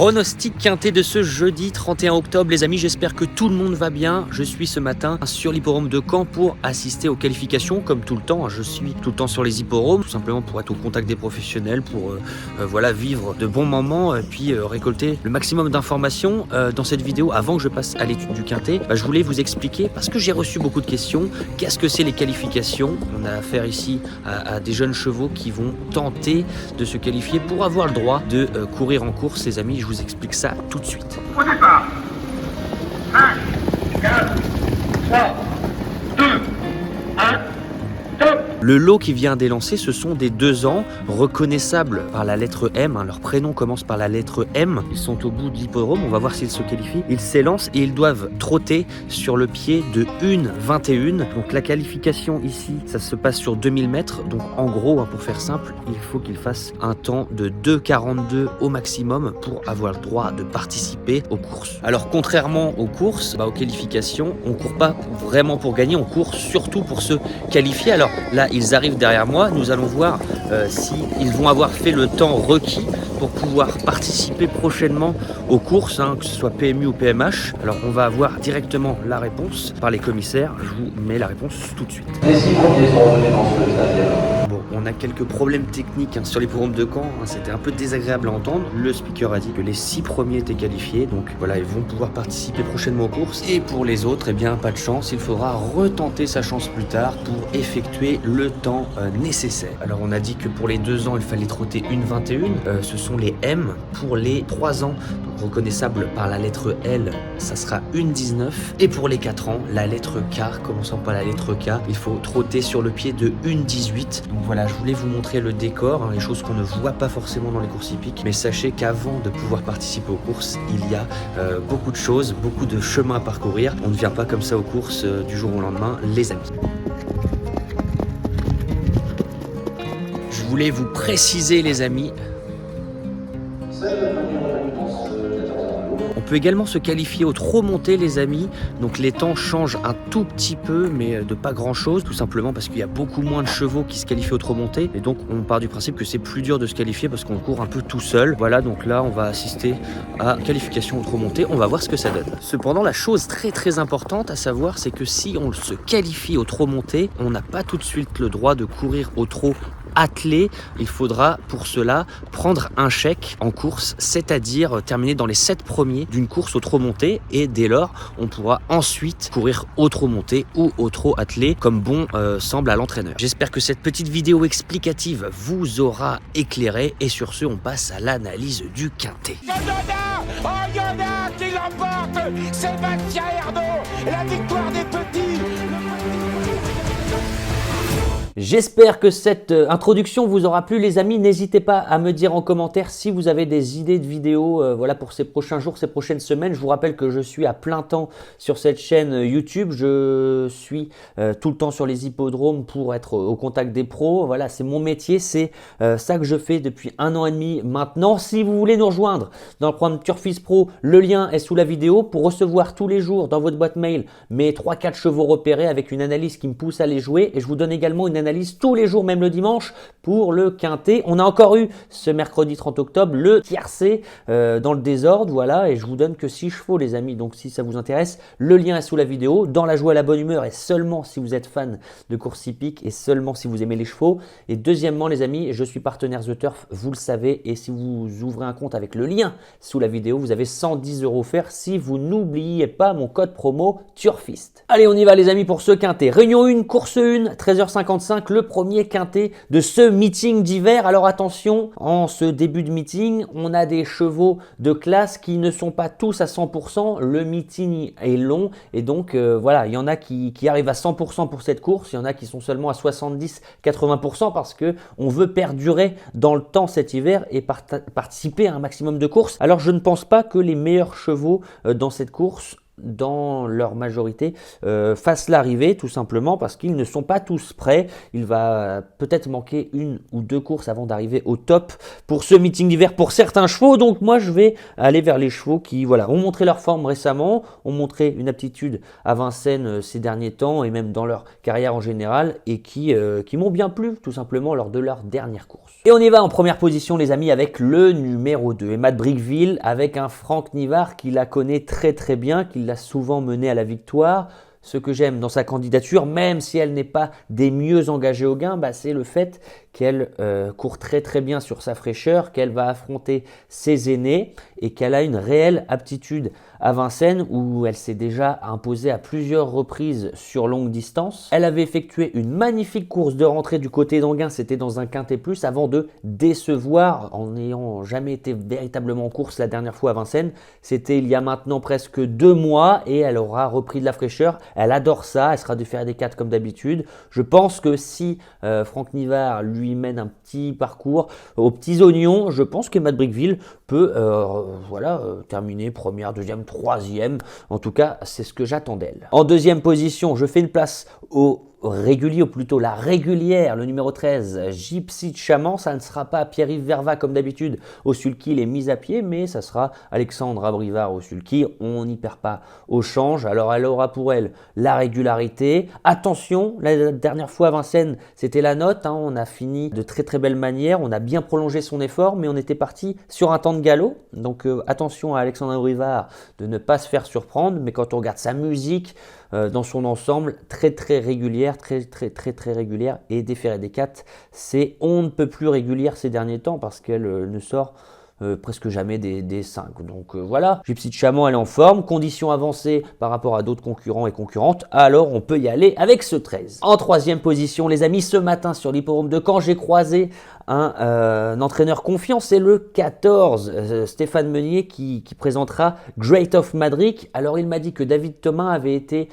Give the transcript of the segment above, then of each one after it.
Pronostic quintet de ce jeudi 31 octobre, les amis, j'espère que tout le monde va bien. Je suis ce matin sur l'hippodrome de Caen pour assister aux qualifications, comme tout le temps. Je suis tout le temps sur les hippodromes, tout simplement pour être au contact des professionnels, pour voilà, vivre de bons moments, et puis récolter le maximum d'informations. Dans cette vidéo, avant que je passe à l'étude du quintet, je voulais vous expliquer, parce que j'ai reçu beaucoup de questions, qu'est-ce que c'est les qualifications. On a affaire ici à des jeunes chevaux qui vont tenter de se qualifier pour avoir le droit de courir en course, les amis. Je vous explique ça tout de suite. Au départ, 5, 4, 3, 2, 1, top. Le lot qui vient d'élancer, ce sont des 2 ans reconnaissables par la lettre M. Leur prénom commence par la lettre M. Ils sont au bout de l'hippodrome. On va voir s'ils se qualifient. Ils s'élancent et ils doivent trotter sur le pied de 1,21. Donc la qualification ici, ça se passe sur 2000 mètres. Donc en gros, pour faire simple, il faut qu'ils fassent un temps de 2,42 au maximum pour avoir le droit de participer aux courses. Alors contrairement aux courses, aux qualifications, on court pas vraiment pour gagner, on court surtout pour se qualifier. Alors là, ils arrivent derrière moi, nous allons voir s'ils vont avoir fait le temps requis pour pouvoir participer prochainement aux courses, que ce soit PMU ou PMH. Alors on va avoir directement la réponse par les commissaires, je vous mets la réponse tout de suite. Les 6 premiers sont revenus dans ce stade. Bon, on a quelques problèmes techniques sur l'hippodrome de Caen, c'était un peu désagréable à entendre. Le speaker a dit que les 6 premiers étaient qualifiés, donc voilà, ils vont pouvoir participer prochainement aux courses. Et pour les autres, eh bien pas de chance, il faudra retenter sa chance plus tard pour effectuer le temps nécessaire. Alors on a dit que pour les 2 ans, il fallait trotter 1,21, ce sont les M. Pour les 3 ans, donc reconnaissable par la lettre L, ça sera 1,19. Et pour les 4 ans, la lettre K, commençant par la lettre K, il faut trotter sur le pied de 1,18. Donc voilà, je voulais vous montrer le décor, les choses qu'on ne voit pas forcément dans les courses hippiques, mais sachez qu'avant de pouvoir participer aux courses, il y a beaucoup de choses, beaucoup de chemins à parcourir. On ne vient pas comme ça aux courses du jour au lendemain, les amis. Je voulais vous préciser, les amis. On peut également se qualifier au trot monté, les amis. Donc les temps changent un tout petit peu, mais de pas grand chose, tout simplement parce qu'il y a beaucoup moins de chevaux qui se qualifient au trot monté. Et donc on part du principe que c'est plus dur de se qualifier parce qu'on court un peu tout seul. Voilà, donc là on va assister à qualification au trot monté. On va voir ce que ça donne. Cependant, la chose très importante à savoir, c'est que si on se qualifie au trot monté, on n'a pas tout de suite le droit de courir au trot attelé. Il faudra pour cela prendre un chèque en course, c'est-à-dire terminer dans les 7 premiers d'une course au trot monté, et dès lors on pourra ensuite courir au trot monté ou au trot attelé comme bon semble à l'entraîneur. J'espère que cette petite vidéo explicative vous aura éclairé, et sur ce on passe à l'analyse du quintet. Yona qui l'emporte, Sébastien Ernaud, la victoire des petits. J'espère que cette introduction vous aura plu, les amis. N'hésitez pas à me dire en commentaire si vous avez des idées de vidéos voilà, pour ces prochains jours, ces prochaines semaines. Je vous rappelle que je suis à plein temps sur cette chaîne YouTube. Je suis tout le temps sur les hippodromes pour être au contact des pros. Voilà, c'est mon métier, c'est ça que je fais depuis 1 an et demi maintenant. Si vous voulez nous rejoindre dans le programme Turfist Pro, le lien est sous la vidéo pour recevoir tous les jours dans votre boîte mail mes 3-4 chevaux repérés avec une analyse qui me pousse à les jouer. Et je vous donne également une analyse tous les jours, même le dimanche, pour le quintet. On a encore eu ce mercredi 30 octobre le tiercé dans le désordre, voilà, et je vous donne que 6 chevaux, les amis. Donc si ça vous intéresse, le lien est sous la vidéo. Dans la joie, la bonne humeur, et seulement si vous êtes fan de course hippique et seulement si vous aimez les chevaux. Et deuxièmement, les amis, je suis partenaire The Turf, vous le savez, et si vous ouvrez un compte avec le lien sous la vidéo, vous avez 110 € offerts si vous n'oubliez pas mon code promo Turfist. Allez, on y va, les amis, pour ce quintet. Réunion 1, course 1, 13h55. Le premier quintet de ce meeting d'hiver. Alors attention, en ce début de meeting, on a des chevaux de classe qui ne sont pas tous à 100%. Le meeting est long et donc voilà, il y en a qui arrivent à 100% pour cette course. Il y en a qui sont seulement à 70-80% parce que on veut perdurer dans le temps cet hiver et participer à un maximum de courses. Alors je ne pense pas que les meilleurs chevaux dans cette course dans leur majorité, fassent l'arrivée, tout simplement parce qu'ils ne sont pas tous prêts. Il va peut-être manquer 1 ou 2 courses avant d'arriver au top pour ce meeting d'hiver pour certains chevaux. Donc moi, je vais aller vers les chevaux qui voilà, ont montré leur forme récemment, ont montré une aptitude à Vincennes ces derniers temps et même dans leur carrière en général et qui m'ont bien plu, tout simplement, lors de leur dernière course. Et on y va en première position, les amis, avec le numéro 2, Emad Brickville, avec un Franck Nivard qui la connaît très très bien, qui l'a souvent mené à la victoire. Ce que j'aime dans sa candidature, même si elle n'est pas des mieux engagées au gain, c'est le fait qu'elle court très très bien sur sa fraîcheur, qu'elle va affronter ses aînés et qu'elle a une réelle aptitude à Vincennes où elle s'est déjà imposée à plusieurs reprises sur longue distance. Elle avait effectué une magnifique course de rentrée du côté d'Anguin, c'était dans un quintet plus, avant de décevoir en n'ayant jamais été véritablement en course la dernière fois à Vincennes. C'était il y a maintenant presque 2 mois et elle aura repris de la fraîcheur. Elle adore ça, elle sera du fer des 4 comme d'habitude. Je pense que si Franck Nivard lui mène un petit parcours aux petits oignons, je pense qu'Emad Brickville peut terminer première, deuxième, troisième. En tout cas, c'est ce que j'attends d'elle. En deuxième position, je fais une place au régulier, ou plutôt la régulière, le numéro 13, Gypsy de Chaman. Ça ne sera pas Pierre-Yves Verva comme d'habitude au sulky, les mises à pied, mais ça sera Alexandre Abrivard au sulky. On n'y perd pas au change. Alors elle aura pour elle la régularité. Attention, la dernière fois à Vincennes, c'était la note. On a fini de très très belle manière. On a bien prolongé son effort, mais on était parti sur un temps de galop. Donc attention à Alexandre Abrivard de ne pas se faire surprendre. Mais quand on regarde sa musique, dans son ensemble, très très régulière, très régulière, et des Ferrets des 4, c'est on ne peut plus régulière ces derniers temps parce qu'elle ne sort presque jamais des 5. Donc voilà, Gypsy de Chaman, elle est en forme, conditions avancées par rapport à d'autres concurrents et concurrentes, alors on peut y aller avec ce 13. En troisième position, les amis, ce matin sur l'hippodrome de Caen, j'ai croisé un entraîneur confiant, c'est le 14, Stéphane Meunier, qui présentera Great of Madrid. Alors il m'a dit que David Thomas avait été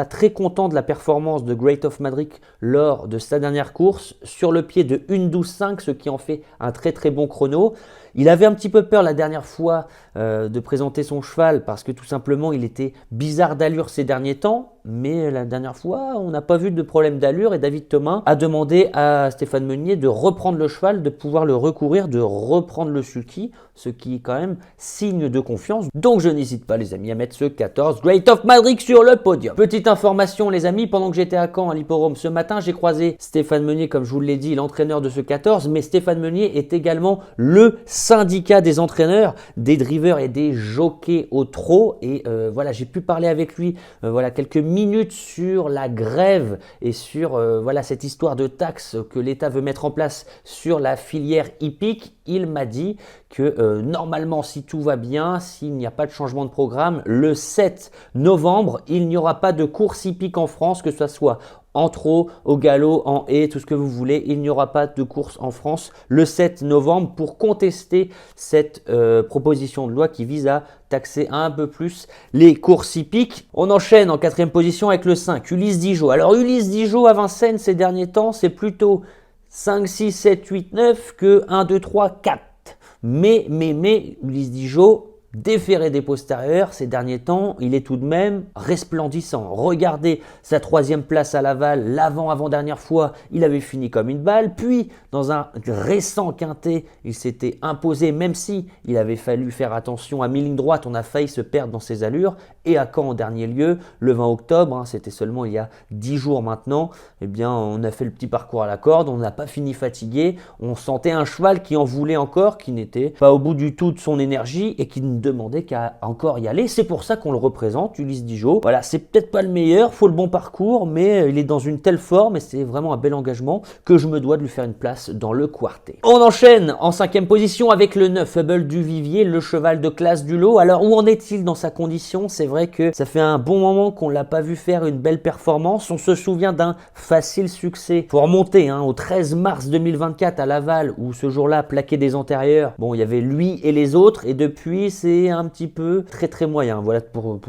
très content de la performance de Great of Madrid lors de sa dernière course, sur le pied de 1:12.5, ce qui en fait un très très bon chrono. Il avait un petit peu peur la dernière fois de présenter son cheval parce que tout simplement il était bizarre d'allure ces derniers temps, mais la dernière fois on n'a pas vu de problème d'allure et David Thomas a demandé à Stéphane Meunier de reprendre le cheval, de pouvoir le recourir, de reprendre le sulky, ce qui est quand même signe de confiance. Donc je n'hésite pas les amis à mettre ce 14 Great of Madrid sur le podium. Petite information les amis, pendant que j'étais à Caen à l'hippodrome ce matin, j'ai croisé Stéphane Meunier, comme je vous l'ai dit, l'entraîneur de ce 14, mais Stéphane Meunier est également le syndicat des entraîneurs, des drivers et des jockeys au trot. Et j'ai pu parler avec lui quelques minutes sur la grève et sur cette histoire de taxes que l'État veut mettre en place sur la filière hippique. Il m'a dit que normalement, si tout va bien, s'il n'y a pas de changement de programme, le 7 novembre, il n'y aura pas de course hippique en France, que ce soit en trot, au galop, en haie, tout ce que vous voulez. Il n'y aura pas de course en France le 7 novembre pour contester cette proposition de loi qui vise à taxer un peu plus les courses hippiques. On enchaîne en quatrième position avec le 5, Ulysse Dijo. Alors Ulysse Dijo à Vincennes ces derniers temps, c'est plutôt 5, 6, 7, 8, 9 que 1, 2, 3, 4. Mais Ulysse Dijo, déféré des postérieurs ces derniers temps, il est tout de même resplendissant. Regardez sa 3e place à Laval, l'avant-dernière fois, il avait fini comme une balle. Puis, dans un récent quintet, il s'était imposé, même si il avait fallu faire attention à mi-ligne droite, on a failli se perdre dans ses allures. Et à Caen en dernier lieu, le 20 octobre, c'était seulement il y a 10 jours maintenant, on a fait le petit parcours à la corde, on n'a pas fini fatigué, on sentait un cheval qui en voulait encore, qui n'était pas au bout du tout de son énergie et qui ne demandait qu'à encore y aller. C'est pour ça qu'on le représente, Ulysse Dijo. Voilà, c'est peut-être pas le meilleur, faut le bon parcours, mais il est dans une telle forme et c'est vraiment un bel engagement que je me dois de lui faire une place dans le quartet. On enchaîne en 5e position avec le 9, Hubble du Vivier, le cheval de classe du lot. Alors où en est-il dans sa condition? C'est vrai que ça fait un bon moment qu'on l'a pas vu faire une belle performance. On se souvient d'un facile succès. Faut remonter au 13 mars 2024 à Laval où ce jour-là plaqué des antérieurs. Bon, il y avait lui et les autres et depuis c'est balader un petit peu, très moyen, voilà pour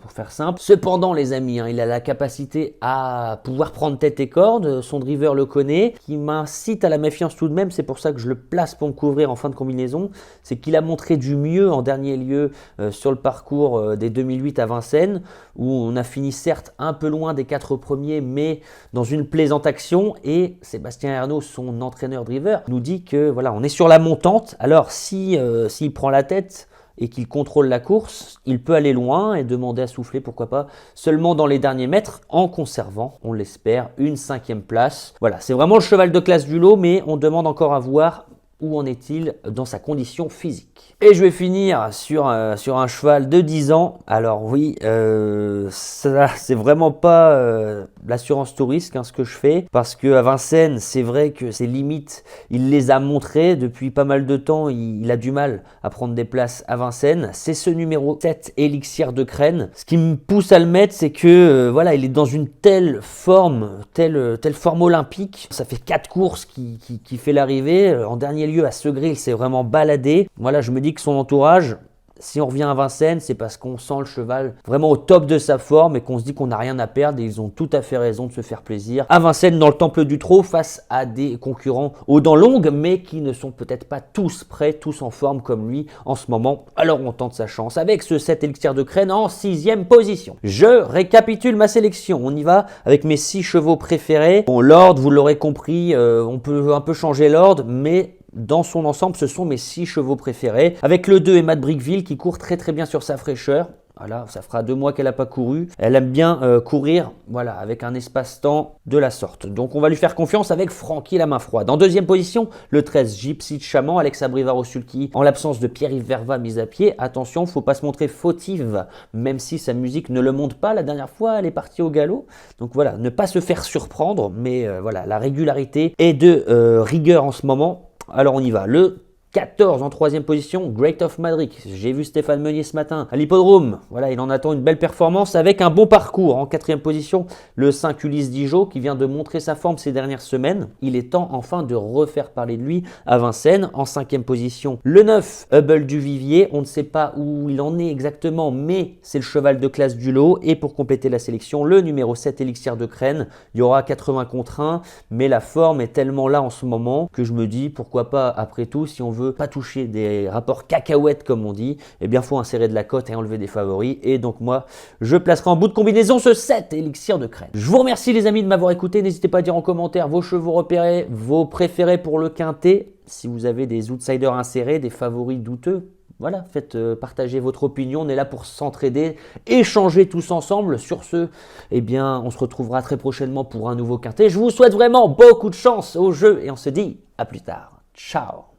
faire simple. Cependant les amis, il a la capacité à pouvoir prendre tête et corde, son driver le connaît, qui m'incite à la méfiance tout de même, c'est pour ça que je le place pour me couvrir en fin de combinaison, c'est qu'il a montré du mieux en dernier lieu sur le parcours des 2008 à Vincennes, où on a fini certes un peu loin des 4 premiers, mais dans une plaisante action, et Sébastien Ernaud, son entraîneur driver, nous dit que voilà, on est sur la montante, alors s'il prend la tête et qu'il contrôle la course, il peut aller loin et demander à souffler, pourquoi pas, seulement dans les derniers mètres, en conservant, on l'espère, une 5e place. Voilà, c'est vraiment le cheval de classe du lot, mais on demande encore à voir où en est-il dans sa condition physique. Et je vais finir sur un cheval de 10 ans. Alors oui, ça c'est vraiment pas l'assurance tout risque ce que je fais. Parce qu'à Vincennes, c'est vrai que ses limites, il les a montrées depuis pas mal de temps. Il a du mal à prendre des places à Vincennes. C'est ce numéro 7, Élixir de Crène. Ce qui me pousse à le mettre, c'est que voilà, il est dans une telle forme olympique. Ça fait 4 courses qui fait l'arrivée. En dernier lieu, à Segré, il s'est vraiment baladé. Voilà, je me dis que son entourage, si on revient à Vincennes, c'est parce qu'on sent le cheval vraiment au top de sa forme et qu'on se dit qu'on n'a rien à perdre, et ils ont tout à fait raison de se faire plaisir à Vincennes dans le Temple du Trot face à des concurrents aux dents longues, mais qui ne sont peut-être pas tous prêts, tous en forme comme lui en ce moment. Alors on tente sa chance avec ce 7 Élixir de Crène en 6e position. Je récapitule ma sélection. On y va avec mes 6 chevaux préférés. Bon, l'ordre, vous l'aurez compris, on peut un peu changer l'ordre, mais dans son ensemble, ce sont mes 6 chevaux préférés. Avec le 2, Emma de Briqueville, qui court très bien sur sa fraîcheur. Voilà, ça fera 2 mois qu'elle n'a pas couru. Elle aime bien courir, voilà, avec un espace-temps de la sorte. Donc on va lui faire confiance avec Francky la main froide. En 2e position, le 13, Gypsy de Chaman, Alexa Brivaro-Sulky, en l'absence de Pierre-Yves Verva mise à pied. Attention, faut pas se montrer fautive, même si sa musique ne le montre pas. La dernière fois, elle est partie au galop. Donc voilà, ne pas se faire surprendre, mais voilà, la régularité est de rigueur en ce moment. Alors on y va, le 14 en 3e position, Great of Madrid. J'ai vu Stéphane Meunier ce matin à l'hippodrome. Voilà, il en attend une belle performance avec un bon parcours. En 4e position, le 5 Ulysse Dijon qui vient de montrer sa forme ces dernières semaines. Il est temps enfin de refaire parler de lui à Vincennes. En 5e position, le 9 Hubble du Vivier. On ne sait pas où il en est exactement, mais c'est le cheval de classe du lot. Et pour compléter la sélection, le numéro 7 Élixir de Crène. Il y aura 80 contre 1, mais la forme est tellement là en ce moment que je me dis pourquoi pas, après tout, si on veut pas toucher des rapports cacahuètes comme on dit, eh bien faut insérer de la cote et enlever des favoris, et donc moi je placerai en bout de combinaison ce 7 Élixir de Crène. Je vous remercie les amis de m'avoir écouté, n'hésitez pas à dire en commentaire vos chevaux repérés, vos préférés pour le quintet, si vous avez des outsiders insérés, des favoris douteux. Voilà, faites partager votre opinion, on est là pour s'entraider, échanger tous ensemble. Sur ce, eh bien, on se retrouvera très prochainement pour un nouveau quintet. Je vous souhaite vraiment beaucoup de chance au jeu et on se dit à plus tard. Ciao.